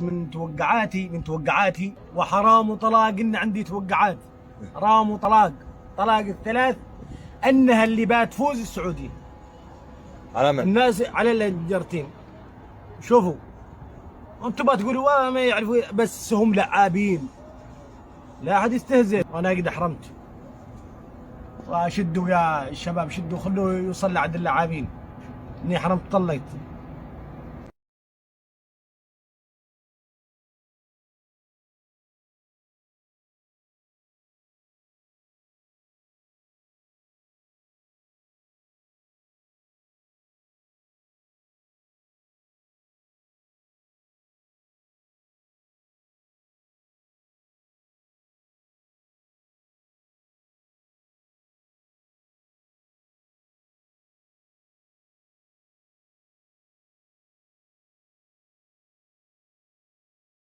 بس من توقعاتي وحرام وطلاق إن عندي توقعات، حرام وطلاق، طلاق الثلاث أنها اللي بتفوز السعودية. على من؟ الناس على الجرتين. شوفوا انتم بتقولوا ما يعرفوا، بس هم لعابين، لا احد يستهزئ. وانا قد احرمت، وشدوا يا الشباب، شدوا خلوه يوصل لعند اللاعبين اني حرمت طليت.